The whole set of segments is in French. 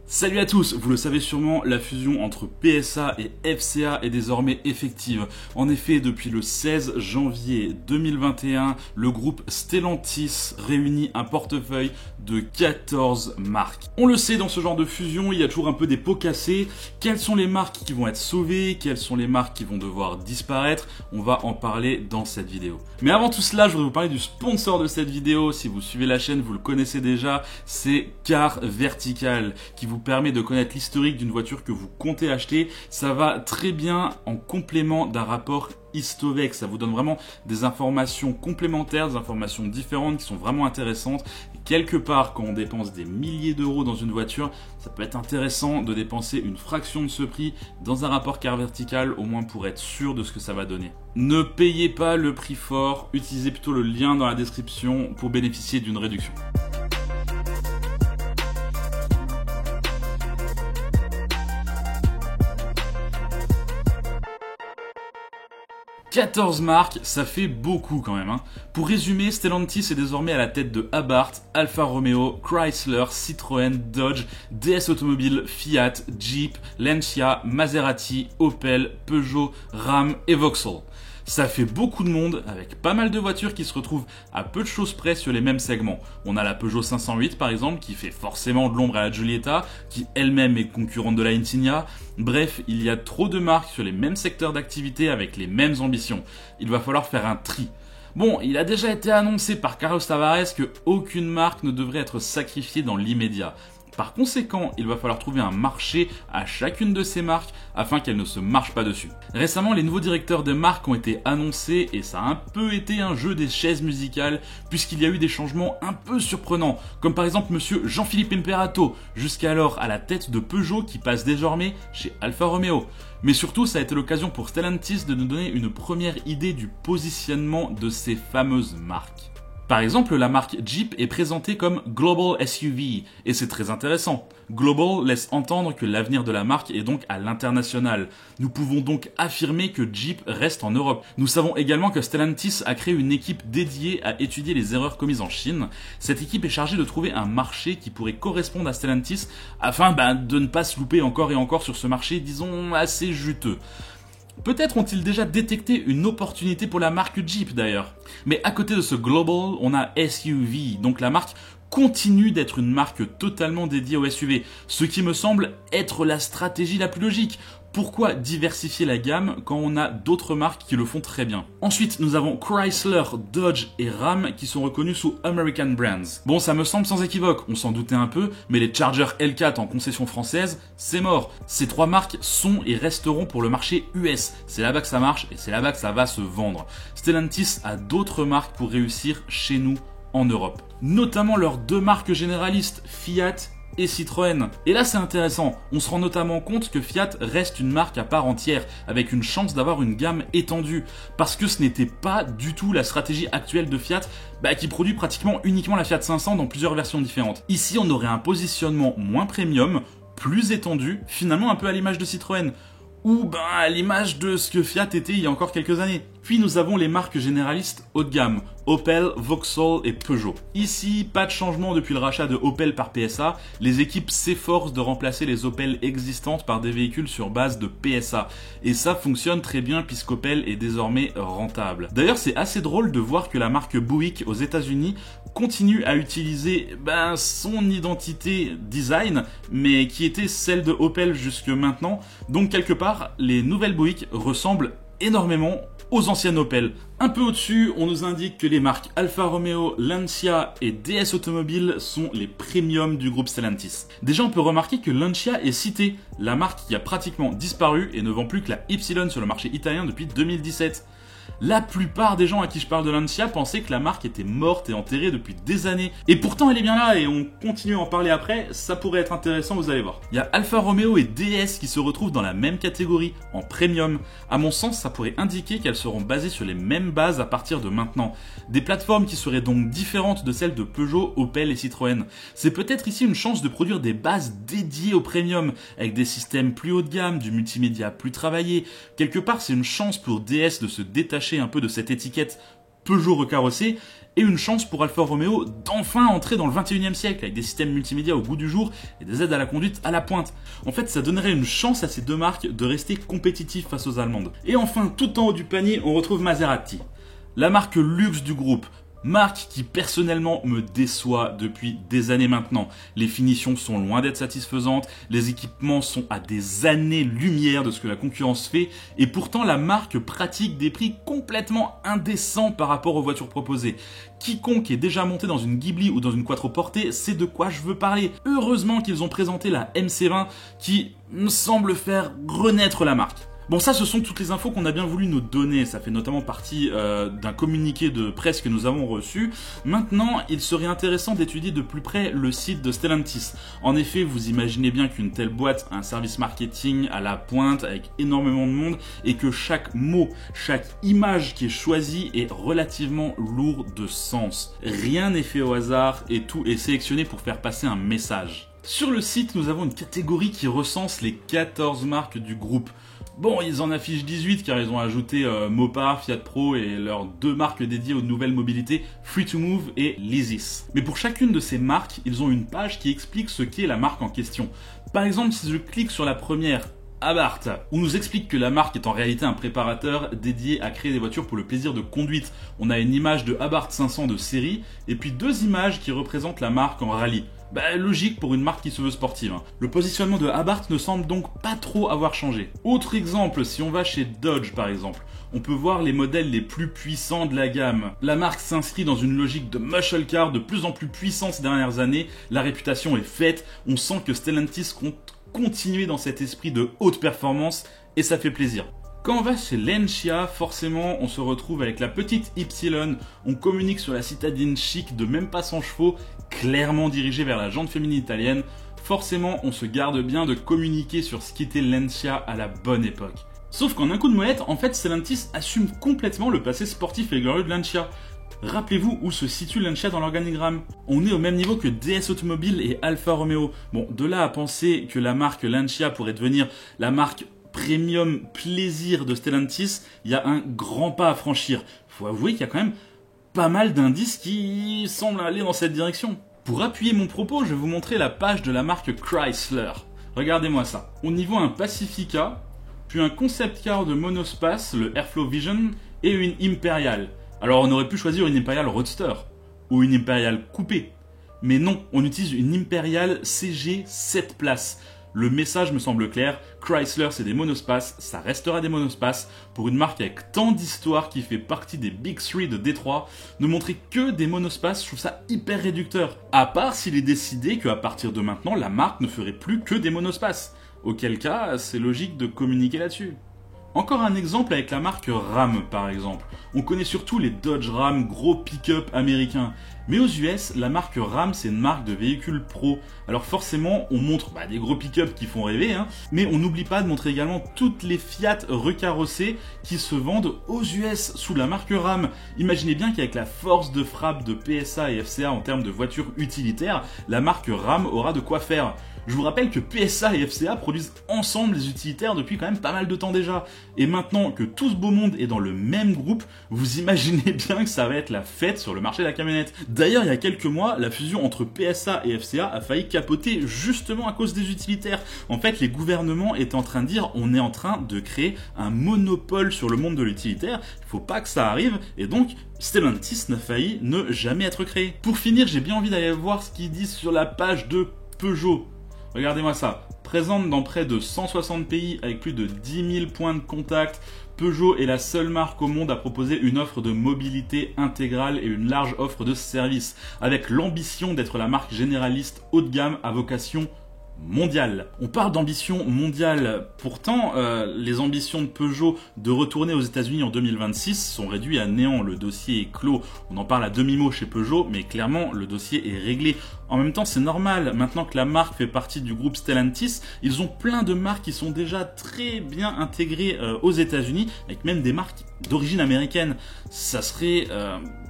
Salut à tous, vous le savez sûrement, la fusion entre PSA et FCA est désormais effective. En effet, depuis le 16 janvier 2021, le groupe Stellantis réunit un portefeuille de 14 marques. On le sait, dans ce genre de fusion, il y a toujours un peu des pots cassés. Quelles sont les marques qui vont être sauvées? Quelles sont les marques qui vont devoir disparaître? On va en parler dans cette vidéo. Mais avant tout cela, je voudrais vous parler du sponsor de cette vidéo. Si vous suivez la chaîne, vous le connaissez déjà, c'est Car Vertical, qui vous permet de connaître l'historique d'une voiture que vous comptez acheter. Ça va très bien en complément d'un rapport Histovex. Ça vous donne vraiment des informations complémentaires, des informations différentes qui sont vraiment intéressantes. Et quelque part, quand on dépense des milliers d'euros dans une voiture, ça peut être intéressant de dépenser une fraction de ce prix dans un rapport Car Vertical, au moins pour être sûr de ce que ça va donner. Ne payez pas le prix fort, utilisez plutôt le lien dans la description pour bénéficier d'une réduction. « 14 marques, ça fait beaucoup quand même. Pour résumer, Stellantis est désormais à la tête de Abarth, Alfa Romeo, Chrysler, Citroën, Dodge, DS Automobile, Fiat, Jeep, Lancia, Maserati, Opel, Peugeot, Ram et Vauxhall. Ça fait beaucoup de monde, avec pas mal de voitures qui se retrouvent à peu de choses près sur les mêmes segments. On a la Peugeot 508 par exemple, qui fait forcément de l'ombre à la Giulietta, qui elle-même est concurrente de la Insignia. Bref, il y a trop de marques sur les mêmes secteurs d'activité avec les mêmes ambitions. Il va falloir faire un tri. Bon, il a déjà été annoncé par Carlos Tavares que aucune marque ne devrait être sacrifiée dans l'immédiat. Par conséquent, il va falloir trouver un marché à chacune de ces marques afin qu'elles ne se marchent pas dessus. Récemment, les nouveaux directeurs de marques ont été annoncés et ça a un peu été un jeu des chaises musicales puisqu'il y a eu des changements un peu surprenants, comme par exemple monsieur Jean-Philippe Imperato, jusqu'alors à la tête de Peugeot qui passe désormais chez Alfa Romeo. Mais surtout, ça a été l'occasion pour Stellantis de nous donner une première idée du positionnement de ces fameuses marques. Par exemple, la marque Jeep est présentée comme Global SUV, et c'est très intéressant. Global laisse entendre que l'avenir de la marque est donc à l'international. Nous pouvons donc affirmer que Jeep reste en Europe. Nous savons également que Stellantis a créé une équipe dédiée à étudier les erreurs commises en Chine. Cette équipe est chargée de trouver un marché qui pourrait correspondre à Stellantis afin de ne pas se louper encore et encore sur ce marché, disons, assez juteux. Peut-être ont-ils déjà détecté une opportunité pour la marque Jeep d'ailleurs. Mais à côté de ce Global, on a SUV, donc la marque continue d'être une marque totalement dédiée au SUV, ce qui me semble être la stratégie la plus logique. Pourquoi diversifier la gamme quand on a d'autres marques qui le font très bien? Ensuite, nous avons Chrysler, Dodge et Ram qui sont reconnus sous American Brands. Bon, ça me semble sans équivoque, on s'en doutait un peu, mais les Charger L4 en concession française, c'est mort. Ces trois marques sont et resteront pour le marché US. C'est là-bas que ça marche et c'est là-bas que ça va se vendre. Stellantis a d'autres marques pour réussir chez nous en Europe. Notamment leurs deux marques généralistes, Fiat et Citroën. Et là c'est intéressant, on se rend notamment compte que Fiat reste une marque à part entière, avec une chance d'avoir une gamme étendue, parce que ce n'était pas du tout la stratégie actuelle de Fiat, qui produit pratiquement uniquement la Fiat 500 dans plusieurs versions différentes. Ici on aurait un positionnement moins premium, plus étendu, finalement un peu à l'image de Citroën, ou à l'image de ce que Fiat était il y a encore quelques années. Puis nous avons les marques généralistes haut de gamme, Opel, Vauxhall et Peugeot. Ici, pas de changement depuis le rachat de Opel par PSA, les équipes s'efforcent de remplacer les Opel existantes par des véhicules sur base de PSA. Et ça fonctionne très bien puisqu'Opel est désormais rentable. D'ailleurs, c'est assez drôle de voir que la marque Buick aux États-Unis continue à utiliser son identité design, mais qui était celle de Opel jusque maintenant. Donc quelque part, les nouvelles Buick ressemblent énormément aux anciennes Opel. Un peu au-dessus, on nous indique que les marques Alfa Romeo, Lancia et DS Automobile sont les premiums du groupe Stellantis. Déjà, on peut remarquer que Lancia est citée, la marque qui a pratiquement disparu et ne vend plus que la Y sur le marché italien depuis 2017. La plupart des gens à qui je parle de Lancia pensaient que la marque était morte et enterrée depuis des années. Et pourtant elle est bien là et on continue à en parler après, ça pourrait être intéressant, vous allez voir. Il y a Alfa Romeo et DS qui se retrouvent dans la même catégorie, en premium. À mon sens, ça pourrait indiquer qu'elles seront basées sur les mêmes bases à partir de maintenant. Des plateformes qui seraient donc différentes de celles de Peugeot, Opel et Citroën. C'est peut-être ici une chance de produire des bases dédiées au premium, avec des systèmes plus haut de gamme, du multimédia plus travaillé. Quelque part, c'est une chance pour DS de se détacher un peu de cette étiquette Peugeot recarrossé, et une chance pour Alfa Romeo d'enfin entrer dans le 21e siècle avec des systèmes multimédia au goût du jour et des aides à la conduite à la pointe. En fait, ça donnerait une chance à ces deux marques de rester compétitifs face aux Allemandes. Et enfin, tout en haut du panier, on retrouve Maserati, la marque luxe du groupe. Marque qui personnellement me déçoit depuis des années maintenant. Les finitions sont loin d'être satisfaisantes, les équipements sont à des années-lumière de ce que la concurrence fait, et pourtant la marque pratique des prix complètement indécents par rapport aux voitures proposées. Quiconque est déjà monté dans une Ghibli ou dans une Quattroporte sait de quoi je veux parler. Heureusement qu'ils ont présenté la MC20 qui me semble faire renaître la marque. Bon, ça, ce sont toutes les infos qu'on a bien voulu nous donner. Ça fait notamment partie d'un communiqué de presse que nous avons reçu. Maintenant, il serait intéressant d'étudier de plus près le site de Stellantis. En effet, vous imaginez bien qu'une telle boîte a un service marketing à la pointe avec énormément de monde et que chaque mot, chaque image qui est choisie est relativement lourd de sens. Rien n'est fait au hasard et tout est sélectionné pour faire passer un message. Sur le site, nous avons une catégorie qui recense les 14 marques du groupe. Bon, ils en affichent 18 car ils ont ajouté Mopar, Fiat Pro et leurs deux marques dédiées aux nouvelles mobilités, Free2Move et Leasys. Mais pour chacune de ces marques, ils ont une page qui explique ce qu'est la marque en question. Par exemple, si je clique sur la première, Abarth, on nous explique que la marque est en réalité un préparateur dédié à créer des voitures pour le plaisir de conduite. On a une image de Abarth 500 de série et puis deux images qui représentent la marque en rallye. Logique pour une marque qui se veut sportive. Le positionnement de Abarth ne semble donc pas trop avoir changé. Autre exemple, si on va chez Dodge par exemple, on peut voir les modèles les plus puissants de la gamme. La marque s'inscrit dans une logique de muscle car de plus en plus puissant ces dernières années, la réputation est faite, on sent que Stellantis compte continuer dans cet esprit de haute performance et ça fait plaisir. Quand on va chez Lancia, forcément, on se retrouve avec la petite Y, on communique sur la citadine chic de même pas 100 chevaux, clairement dirigée vers la jante féminine italienne. Forcément, on se garde bien de communiquer sur ce qu'était Lancia à la bonne époque. Sauf qu'en un coup de molette, en fait, Stellantis assume complètement le passé sportif et glorieux de Lancia. Rappelez-vous où se situe Lancia dans l'organigramme. On est au même niveau que DS Automobile et Alfa Romeo. Bon, de là à penser que la marque Lancia pourrait devenir la marque premium plaisir de Stellantis, il y a un grand pas à franchir. Faut avouer qu'il y a quand même pas mal d'indices qui semblent aller dans cette direction. Pour appuyer mon propos, je vais vous montrer la page de la marque Chrysler. Regardez-moi ça. On y voit un Pacifica, puis un concept car de monospace, le Airflow Vision, et une Imperial. Alors on aurait pu choisir une Imperial Roadster, ou une Imperial coupée. Mais non, on utilise une Imperial CG 7 places. Le message me semble clair, Chrysler c'est des monospaces, ça restera des monospaces. Pour une marque avec tant d'histoire qui fait partie des Big 3 de Détroit, ne montrer que des monospaces, je trouve ça hyper réducteur. À part s'il est décidé qu'à partir de maintenant, la marque ne ferait plus que des monospaces. Auquel cas, c'est logique de communiquer là-dessus. Encore un exemple avec la marque Ram par exemple. On connaît surtout les Dodge Ram, gros pick-up américains. Mais aux US, la marque Ram c'est une marque de véhicules pro. Alors forcément, on montre des gros pick-up qui font rêver, mais on n'oublie pas de montrer également toutes les Fiat recarrossées qui se vendent aux US sous la marque Ram. Imaginez bien qu'avec la force de frappe de PSA et FCA en termes de voitures utilitaires, la marque Ram aura de quoi faire. Je vous rappelle que PSA et FCA produisent ensemble les utilitaires depuis quand même pas mal de temps déjà. Et maintenant que tout ce beau monde est dans le même groupe, vous imaginez bien que ça va être la fête sur le marché de la camionnette. D'ailleurs, il y a quelques mois, la fusion entre PSA et FCA a failli capoter justement à cause des utilitaires. En fait, les gouvernements étaient en train de dire on est en train de créer un monopole sur le monde de l'utilitaire, il faut pas que ça arrive, et donc Stellantis n'a failli ne jamais être créé. Pour finir, j'ai bien envie d'aller voir ce qu'ils disent sur la page de Peugeot. Regardez-moi ça, présente dans près de 160 pays avec plus de 10 000 points de contact, Peugeot est la seule marque au monde à proposer une offre de mobilité intégrale et une large offre de services, avec l'ambition d'être la marque généraliste haut de gamme à vocation mondiale. On parle d'ambition mondiale, pourtant les ambitions de Peugeot de retourner aux États-Unis en 2026 sont réduites à néant, le dossier est clos. On en parle à demi-mot chez Peugeot, mais clairement le dossier est réglé. En même temps, c'est normal, maintenant que la marque fait partie du groupe Stellantis, ils ont plein de marques qui sont déjà très bien intégrées aux États-Unis, avec même des marques d'origine américaine. Ça serait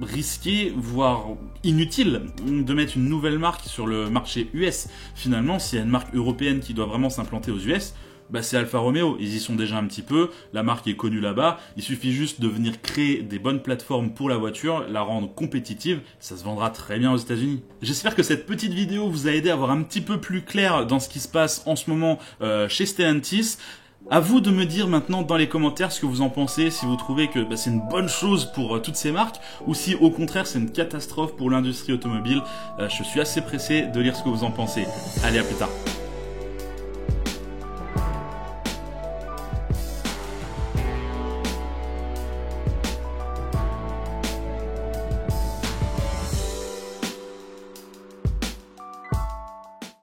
risqué, voire inutile, de mettre une nouvelle marque sur le marché US. Finalement, s'il y a une marque européenne qui doit vraiment s'implanter aux US, Bah c'est Alfa Romeo, ils y sont déjà un petit peu, la marque est connue là-bas, il suffit juste de venir créer des bonnes plateformes pour la voiture, la rendre compétitive, ça se vendra très bien aux États-Unis. J'espère que cette petite vidéo vous a aidé à voir un petit peu plus clair dans ce qui se passe en ce moment chez Stellantis. À vous de me dire maintenant dans les commentaires ce que vous en pensez, si vous trouvez que c'est une bonne chose pour toutes ces marques, ou si au contraire c'est une catastrophe pour l'industrie automobile. Je suis assez pressé de lire ce que vous en pensez. Allez, à plus tard.